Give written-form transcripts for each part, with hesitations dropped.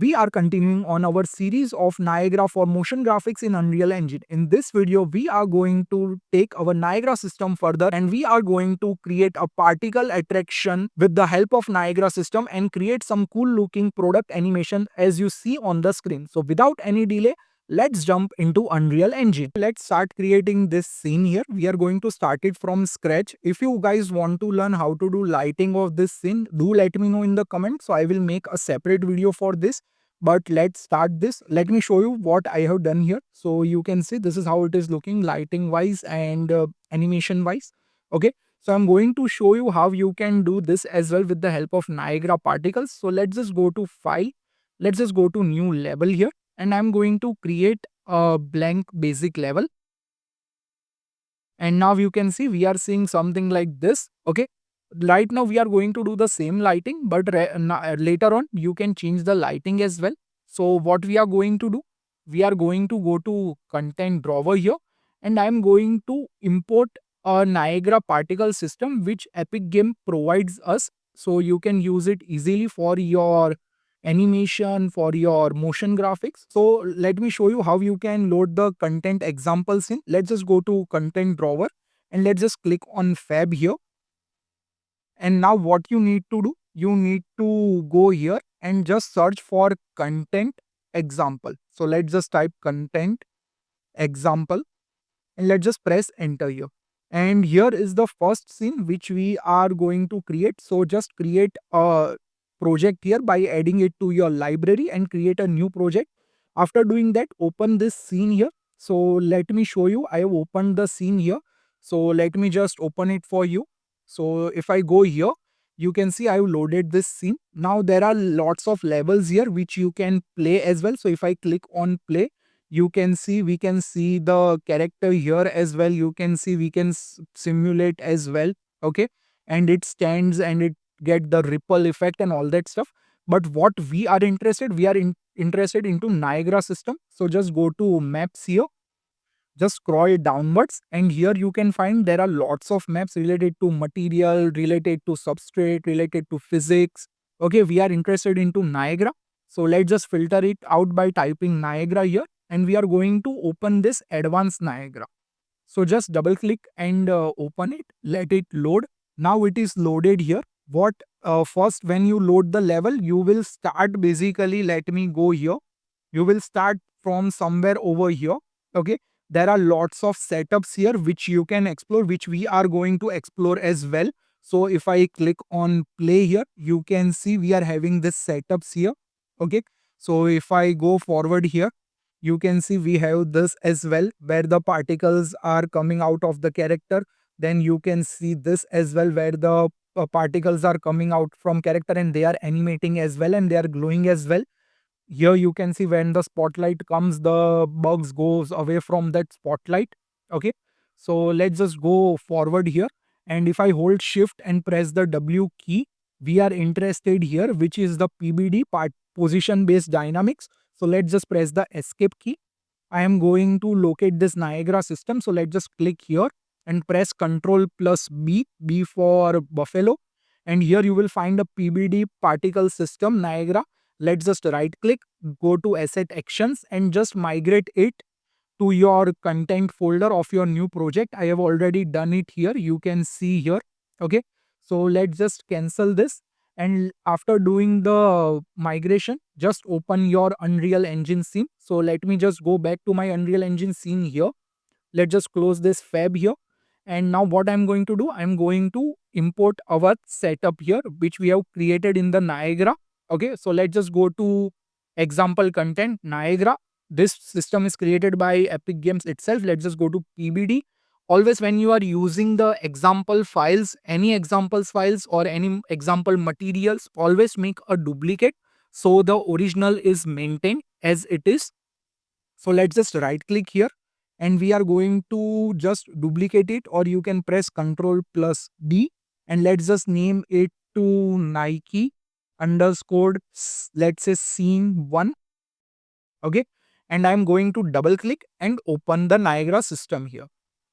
We are continuing on our series of Niagara for motion graphics in Unreal Engine. In this video, we are going to take our Niagara system further and we are going to create a particle attraction with the help of Niagara system and create some cool looking product animation as you see on the screen. So without any delay, let's jump into Unreal Engine. Let's start creating this scene here. We are going to start it from scratch. If you guys want to learn how to do lighting of this scene, do let me know in the comments. So I will make a separate video for this. But let's start this. Let me show you what I have done here. So you can see this is how it is looking lighting wise and animation wise. Okay. So I'm going to show you how you can do this as well with the help of Niagara particles. So let's just go to file. Let's just go to new level here and I'm going to create a blank basic level. And now you can see we are seeing something like this. Okay. Right now we are going to do the same lighting, but later on you can change the lighting as well. So what we are going to do, we are going to go to content drawer here and I am going to import a Niagara particle system which Epic Game provides us. So you can use it easily for your animation, for your motion graphics. So let me show you how you can load the content examples in. Let's just go to content drawer and let's just click on Fab here. And now what you need to do, you need to go here and just search for content example. So let's just type content example and let's just press enter here. And here is the first scene which we are going to create. So just create a project here by adding it to your library and create a new project. After doing that, open this scene here. So let me show you. I have opened the scene here. So let me just open it for you. So if I go here, you can see I have loaded this scene. Now there are lots of levels here which you can play as well. So if I click on play, you can see we can see the character here as well. You can see we can simulate as well. Okay. And it stands and it get the ripple effect and all that stuff. But what we are interested, we are interested into Niagara system. So just go to maps here, just scroll downwards and here you can find there are lots of maps related to material, related to substrate, related to physics. Okay, we are interested into Niagara. So let's just filter it out by typing Niagara here and we are going to open this advanced Niagara. So just double click and open it, let it load. Now it is loaded here. What first when you load the level, you will start basically, let me go here. You will start from somewhere over here. Okay, there are lots of setups here which you can explore, which we are going to explore as well. So if I click on play here, you can see we are having this setups here. Okay, so if I go forward here, you can see we have this as well where the particles are coming out of the character. Then you can see this as well where the particles are coming out from character and they are animating as well and they are glowing as well. Here you can see when the spotlight comes, the bugs goes away from that spotlight. Okay, so let's just go forward here. And if I hold shift and press the W key, we are interested here, which is the PBD part, position based dynamics. So let's just press the escape key. I am going to locate this Niagara system. So let's just click here and press Ctrl plus B, B for Buffalo. And here you will find a PBD particle system Niagara. Let's just right click, go to asset actions and just migrate it to your content folder of your new project. I have already done it here. You can see here. Okay. So let's just cancel this. And after doing the migration, just open your Unreal Engine scene. So let me just go back to my Unreal Engine scene here. Let's just close this fab here. And now what I'm going to do, I'm going to import our setup here, which we have created in the Niagara. Okay, so let's just go to example content, Niagara. This system is created by Epic Games itself. Let's just go to PBD. Always when you are using the example files, any examples files or any example materials, always make a duplicate so the original is maintained as it is. So let's just right click here and we are going to just duplicate it, or you can press Ctrl plus D and let's just name it to Nike underscore let's say scene 1. Okay, and I'm going to double click and open the Niagara system here.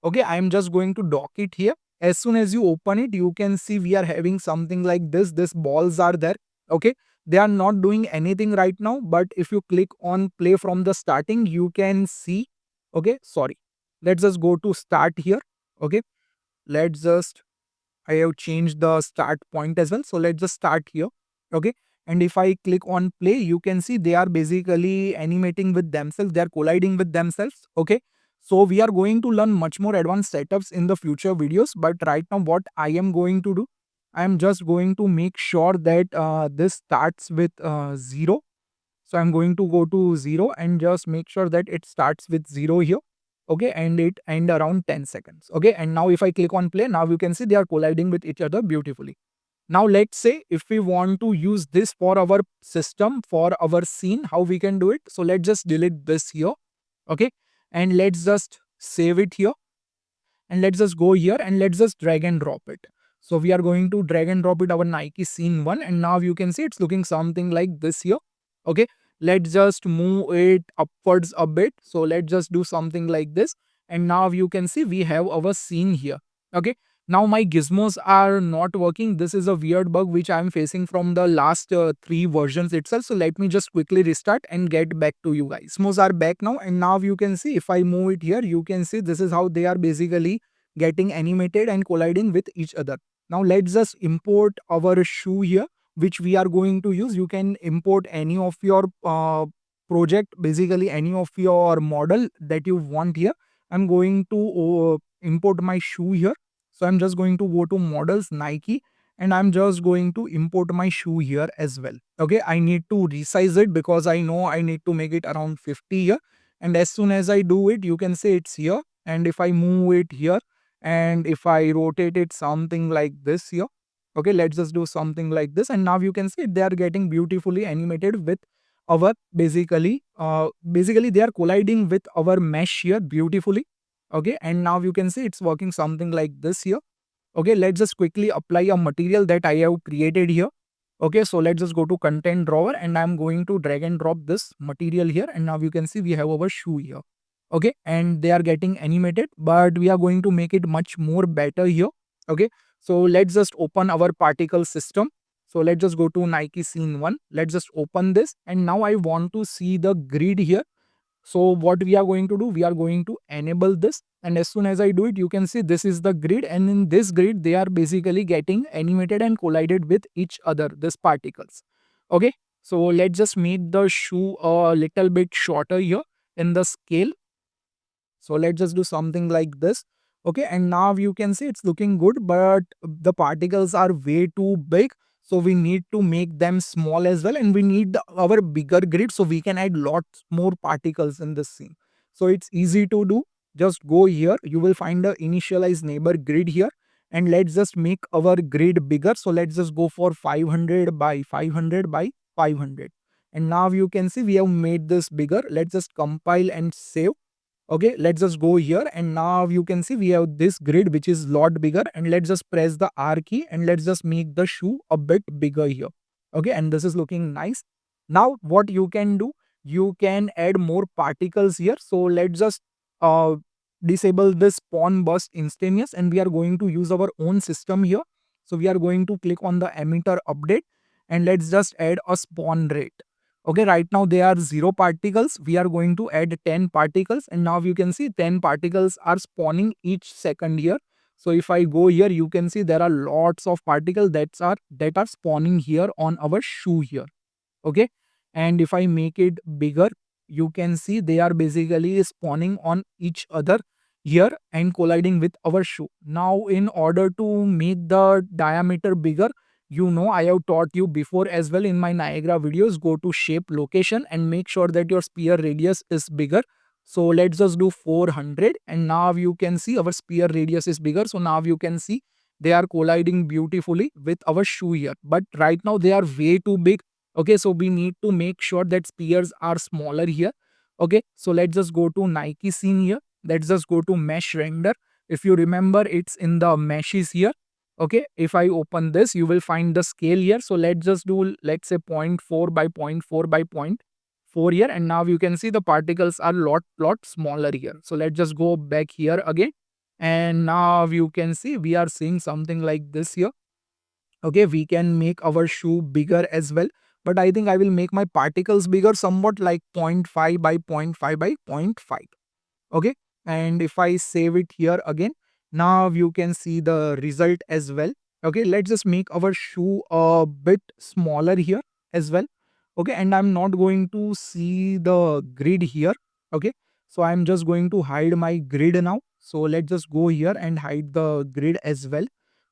Okay, I'm just going to dock it here. As soon as you open it, you can see we are having something like this. This balls are there. Okay, they are not doing anything right now, but if you click on play from the starting, you can see. Okay, sorry, let's just go to start here. Okay, let's just, I have changed the start point as well. So let's just start here. Okay. And if I click on play, you can see they are basically animating with themselves. They are colliding with themselves. Okay. So we are going to learn much more advanced setups in the future videos. But right now, what I am going to do, I am just going to make sure that this starts with 0. So I'm going to go to 0 and just make sure that it starts with 0 here. Okay, and it end around 10 seconds. Okay, and now if I click on play, now you can see they are colliding with each other beautifully. Now let's say if we want to use this for our system, for our scene, how we can do it. So let's just delete this here. Okay, and let's just save it here, and let's just go here and let's just drag and drop it. So we are going to drag and drop it our Nike scene 1, and now you can see it's looking something like this here. Okay, let's just move it upwards a bit. So let's just do something like this, and now you can see we have our scene here. Okay, now my gizmos are not working. This is a weird bug which I'm facing from the last 3 versions itself. So let me just quickly restart and get back to you guys. Gizmos are back now, and now you can see if I move it here, you can see this is how they are basically getting animated and colliding with each other. Now let's just import our shoe here, which we are going to use. You can import any of your project, basically any of your model that you want here. I'm going to import my shoe here. So I'm just going to go to models Nike, and I'm just going to import my shoe here as well. Okay, I need to resize it because I know I need to make it around 50 here. And as soon as I do it, you can see it's here. And if I move it here, and if I rotate it something like this here, okay, let's just do something like this, and now you can see they are getting beautifully animated with our basically they are colliding with our mesh here beautifully. Okay, and now you can see it's working something like this here. Okay, let's just quickly apply a material that I have created here. Okay, so let's just go to content drawer, and I'm going to drag and drop this material here, and now you can see we have our shoe here. Okay, and they are getting animated, but we are going to make it much more better here. Okay, so let's just open our particle system. So let's just go to Nike scene 1. Let's just open this, and now I want to see the grid here. So what we are going to do, we are going to enable this, and as soon as I do it, you can see this is the grid, and in this grid they are basically getting animated and collided with each other, these particles. Okay, so let's just make the shoe a little bit shorter here in the scale. So let's just do something like this. Okay, and now you can see it's looking good, but the particles are way too big. So we need to make them small as well, and we need our bigger grid so we can add lots more particles in this scene. So it's easy to do. Just go here. You will find the initialize neighbor grid here, and let's just make our grid bigger. So let's just go for 500 by 500 by 500. And now you can see we have made this bigger. Let's just compile and save. Okay, let's just go here, and now you can see we have this grid which is lot bigger, and let's just press the R key, and let's just make the shoe a bit bigger here. Okay, and this is looking nice. Now what you can do, you can add more particles here. So let's just uh, disable this spawn burst instantaneous, and we are going to use our own system here. So we are going to click on the emitter update, and let's just add a spawn rate. Okay, right now there are 0 particles. We are going to add 10 particles, and now you can see 10 particles are spawning each second here. So if I go here, you can see there are lots of particles that are spawning here on our shoe here. Okay, and if I make it bigger, you can see they are basically spawning on each other here and colliding with our shoe. Now in order to make the diameter bigger, I have taught you before as well in my Niagara videos, go to shape location and make sure that your sphere radius is bigger. So let's just do 400, and now you can see our sphere radius is bigger. So now you can see they are colliding beautifully with our shoe here, but right now they are way too big. Okay, so we need to make sure that spheres are smaller here. Okay, so let's just go to Nike scene here. Let's just go to mesh render. If you remember, it's in the meshes here. Okay, if I open this, you will find the scale here. So let's just do, let's say, zero point 0.4 by 0.4 by 0.4 here. And now you can see the particles are lot smaller here. So let's just go back here again. And now you can see we are seeing something like this here. Okay, we can make our shoe bigger as well. but I think I will make my particles bigger, somewhat like 0.5 by 0.5 by 0.5. Okay, and if I save it here again, now you can see the result as well. Okay, let's just make our shoe a bit smaller here as well. Okay, and I'm not going to see the grid here. Okay, so I'm just going to hide my grid now. So let's just go here and hide the grid as well.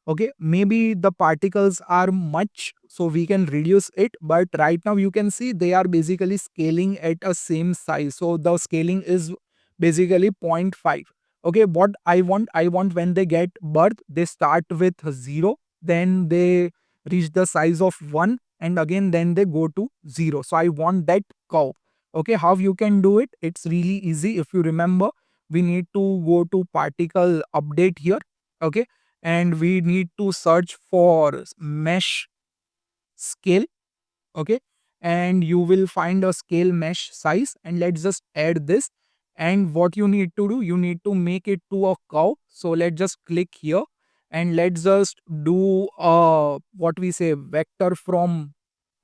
Okay, maybe the particles are much, so we can reduce it, but right now you can see they are basically scaling at a same size, so the scaling is basically zero point 0.5. Okay, what I want when they get birth, they start with 0, then they reach the size of 1, and again then they go to 0. So I want that curve. Okay, how you can do it? It's really easy. If you remember, we need to go to particle update here. Okay, and we need to search for mesh scale. Okay, and you will find a scale mesh size, and let's just add this. And what you need to do, you need to make it to a curve. So let's just click here, and let's just do what we say, vector from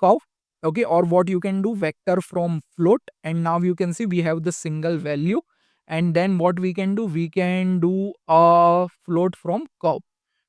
curve. Okay, or what you can do, vector from float. And now you can see we have the single value, and then what we can do, we can do a float from curve.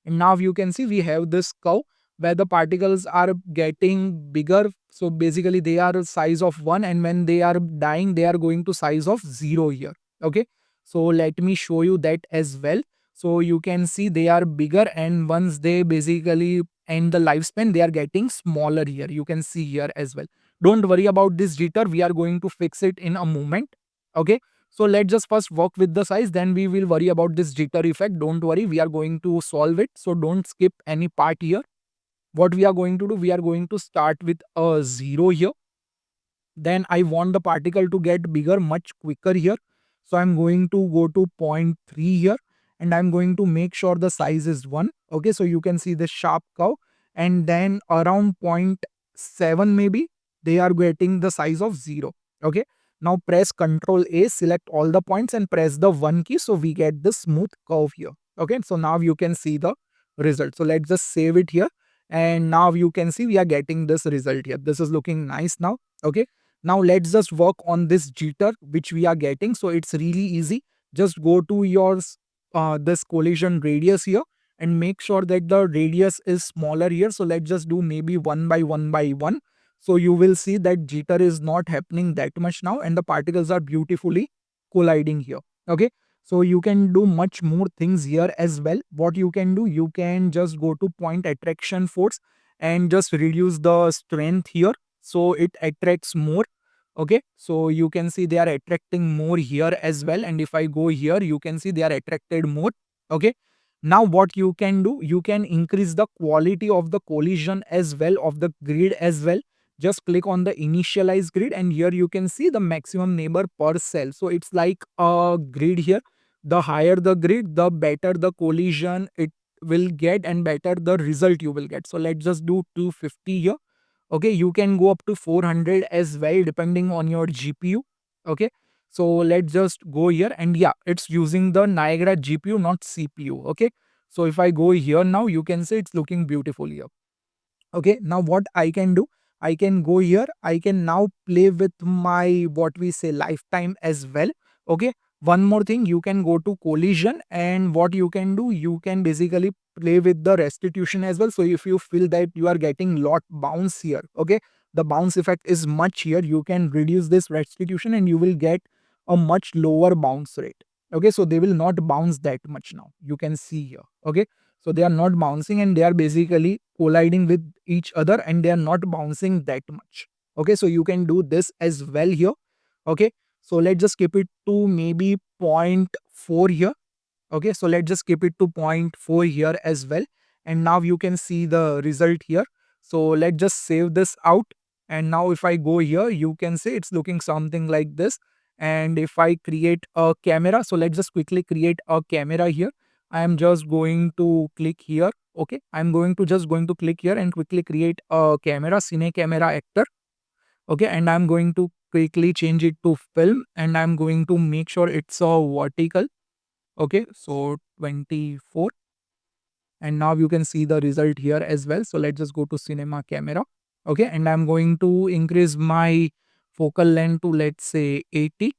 And now you can see we have this curve where the particles are getting bigger. So basically they are size of 1, and when they are dying, they are going to size of 0 here. Okay, so let me show you that as well. So you can see they are bigger, and once they basically end the lifespan, they are getting smaller here. You can see here as well. Don't worry about this jitter, we are going to fix it in a moment. Okay, so let's just first work with the size, then we will worry about this jitter effect. Don't worry, we are going to solve it. So don't skip any part here. What we are going to do, we are going to start with a 0 here. Then I want the particle to get bigger much quicker here. So I'm going to go to 0.3 here, and I'm going to make sure the size is 1. Okay, so you can see the sharp curve, and then around 0.7 maybe, they are getting the size of 0. Okay, now press Ctrl A, select all the points and press the 1 key, so we get the smooth curve here. Okay, so now you can see the result. So let's just save it here, and now you can see we are getting this result here. This is looking nice now. Okay, now let's just work on this jitter which we are getting. So it's really easy. Just go to your this collision radius here, and make sure that the radius is smaller here. So let's just do maybe 1 by 1 by 1. So you will see that jitter is not happening that much now, and the particles are beautifully colliding here. Okay, so you can do much more things here as well. What you can do, you can just go to point attraction force and just reduce the strength here, so it attracts more. Okay, so you can see they are attracting more here as well, and if I go here, you can see they are attracted more. Okay, now what you can do, you can increase the quality of the collision as well, of the grid as well. Just click on the initialize grid, and here you can see the maximum neighbor per cell. So it's like a grid here. The higher the grid, the better the collision it will get, and better the result you will get. So let's just do 250 here. Okay, you can go up to 400 as well, depending on your GPU. Okay, so let's just go here, and yeah, it's using the Niagara GPU, not CPU. Okay, so if I go here now, you can see it's looking beautiful here. Okay, now what I can do, I can go here, I can now play with my what we say lifetime as well. Okay, one more thing, you can go to collision, and what you can do, you can basically play with the restitution as well. So if you feel that you are getting lot bounce here, okay, the bounce effect is much here, you can reduce this restitution, and you will get a much lower bounce rate. Okay, so they will not bounce that much now, you can see here. Okay, so they are not bouncing, and they are basically colliding with each other, and they are not bouncing that much. Okay, so you can do this as well here. Okay, so let's just keep it to maybe zero point 0.4 here. Okay, so let's just keep it to 0.4 here as well. And now you can see the result here. So let's just save this out. And now if I go here, you can see it's looking something like this. And if I create a camera, so let's just quickly create a camera here. I am just going to click here. Okay, I'm going to just going to click here and quickly create a camera, Cine Camera Actor. Okay, and I'm going to quickly change it to film, and I'm going to make sure it's a vertical. Okay, so 24, and now you can see the result here as well. So let's just go to cinema camera. Okay, and I'm going to increase my focal length to, let's say, 80.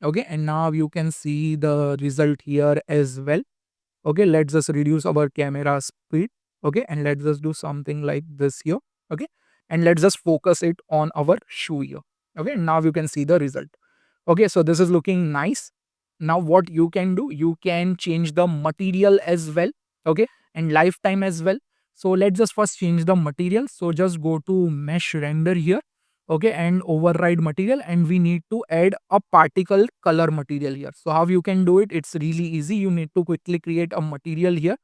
Okay, and now you can see the result here as well. Okay, let's just reduce our camera speed. Okay, and let's just do something like this here. Okay, and let's just focus it on our shoe here. Okay, now you can see the result. Okay, so this is looking nice. Now what you can do, you can change the material as well. Okay, and lifetime as well. So let's just first change the material. So just go to mesh render here. Okay, and override material, and we need to add a particle color material here. So how you can do it, it's really easy. You need to quickly create a material here.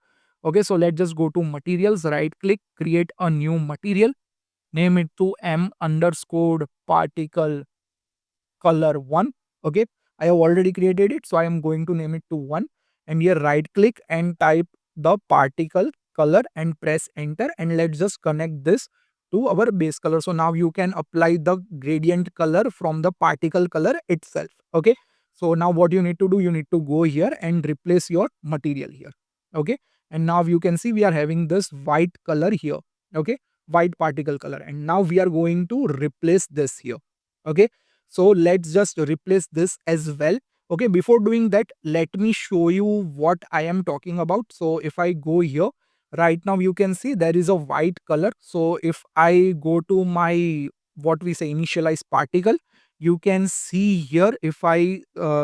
Okay, so let's just go to materials, right click, create a new material, name it to m underscore particle color 1. Okay, I have already created it, so I am going to name it to 1. And here right click and type the particle color and press enter, and let's just connect this to our base color. So now you can apply the gradient color from the particle color itself. Okay, so now what you need to do, you need to go here and replace your material here. Okay, and now you can see we are having this white color here. Okay, white particle color, and now we are going to replace this here. Okay, so let's just replace this as well. Okay, before doing that, let me show you what I am talking about. So if I go here, right now you can see there is a white color. So if I go to my, what we say, initialize particle, you can see here, if I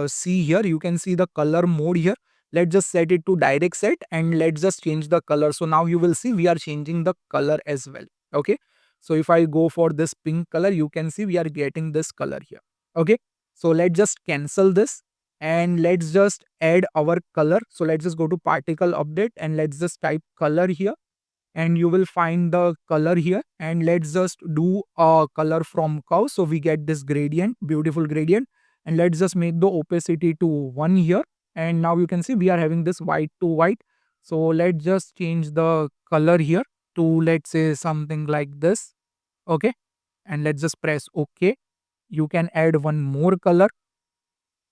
see here, you can see the color mode here. Let's just set it to direct set, and let's just change the color. So now you will see we are changing the color as well. Okay, so if I go for this pink color, you can see we are getting this color here. Okay, so let's just cancel this, and let's just add our color. So let's just go to particle update, and let's just type color here, and you will find the color here, and let's just do a color from curve. So we get this gradient, beautiful gradient, and let's just make the opacity to 1 here. And now you can see we are having this white to white. So let's just change the color here to, let's say, something like this. Okay, and let's just press OK. You can add one more color.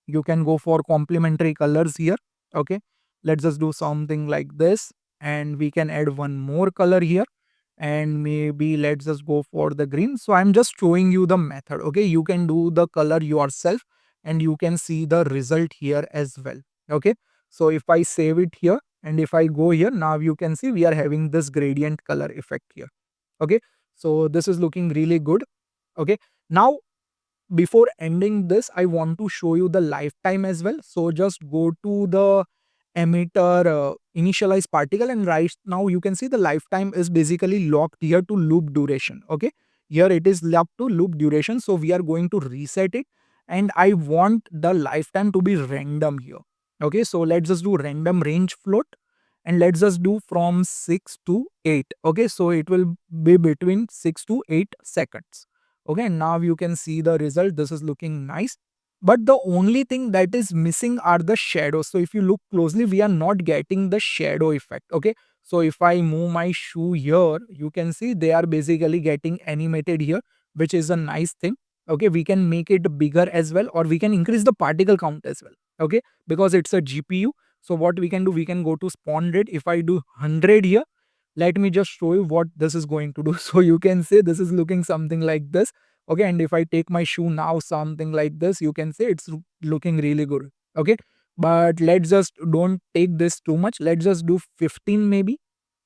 You can go for complementary colors here. Okay, let's just do something like this, and we can add one more color here, and maybe let's just go for the green. So I'm just showing you the method. Okay, you can do the color yourself, and you can see the result here as well. Okay, so if I save it here, and if I go here, now you can see we are having this gradient color effect here. Okay, so this is looking really good. Okay, now before ending this, I want to show you the lifetime as well. So just go to the emitter initialize particle, and right now you can see the lifetime is basically locked here to loop duration. Okay, here it is locked to loop duration. So we are going to reset it, and I want the lifetime to be random here. Okay, so let's just do random range float, and let's just do from 6 to 8. Okay, so it will be between 6 to 8 seconds. Okay, now you can see the result. This is looking nice, but the only thing that is missing are the shadows. So if you look closely, we are not getting the shadow effect. Okay, so if I move my shoe here, you can see they are basically getting animated here, which is a nice thing. Okay, we can make it bigger as well, or we can increase the particle count as well. Okay, because it's a GPU. So what we can do, we can go to spawn rate. If I do 100 here, let me just show you what this is going to do. So you can say this is looking something like this. Okay, and if I take my shoe now, something like this, you can say it's looking really good. Okay, but let's just don't take this too much. Let's just do 15 maybe.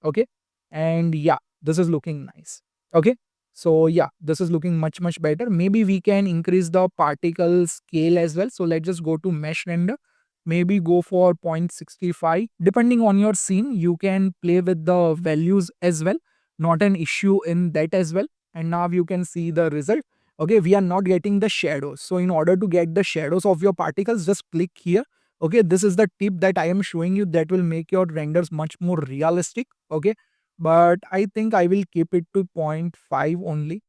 Okay, and yeah, this is looking nice. Okay, so yeah, this is looking much better. Maybe we can increase the particle scale as well. So let's just go to mesh render, maybe go for 0.65. Depending on your scene, you can play with the values as well. Not an issue in that as well. And now you can see the result. Okay, we are not getting the shadows. So in order to get the shadows of your particles, just click here. Okay, this is the tip that I am showing you that will make your renders much more realistic. Okay, but I think I will keep it to 0.5 only.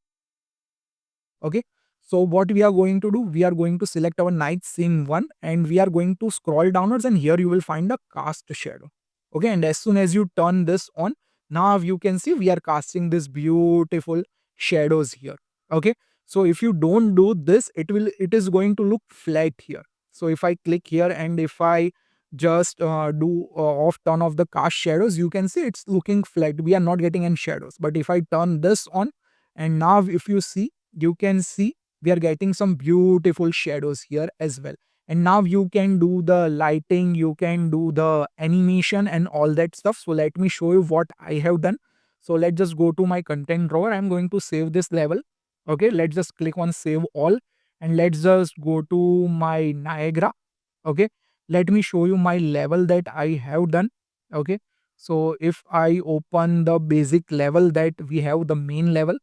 Okay, so what we are going to do, we are going to select our night scene 1, and we are going to scroll downwards, and here you will find a cast shadow. Okay, and as soon as you turn this on, now you can see we are casting this beautiful shadows here. Okay, so if you don't do this, it is going to look flat here. So if I click here, and if I just do off turn off the cast shadows, you can see it's looking flat. We are not getting any shadows. But if I turn this on, And now if you see, you can see we are getting some beautiful shadows here as well. And now you can do the lighting, you can do the animation and all that stuff. So let me show you what I have done. So let's just go to my content drawer. I'm going to save this level. Okay, let's just click on save all, and let's just go to my Niagara. Okay, let me show you my level that I have done. Okay, so if I open the basic level that we have, the main level,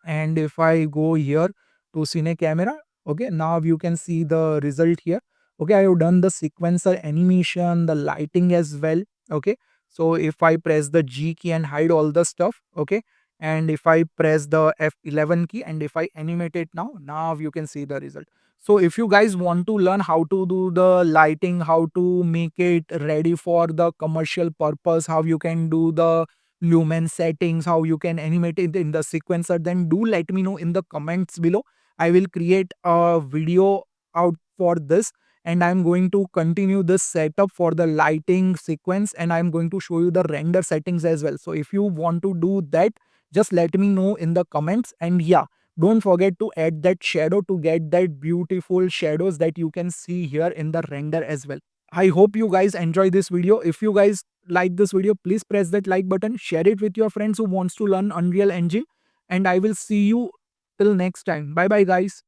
and if I go here to Cine Camera, okay, now you can see the result here. Okay, I have done the sequencer animation, the lighting as well. Okay, so if I press the G key and hide all the stuff, okay, and if I press the F11 key and if I animate it now, now you can see the result. So if you guys want to learn how to do the lighting, how to make it ready for the commercial purpose, how you can do the lumen settings, how you can animate it in the sequencer, then do let me know in the comments below. I will create a video out for this, and I'm going to continue this setup for the lighting sequence, and I'm going to show you the render settings as well. So if you want to do that, just let me know in the comments. And yeah, don't forget to add that shadow to get that beautiful shadows that you can see here in the render as well. I hope you guys enjoy this video. If you guys like this video, please press that like button, share it with your friends who wants to learn Unreal Engine, and I will see you till next time. Bye bye guys.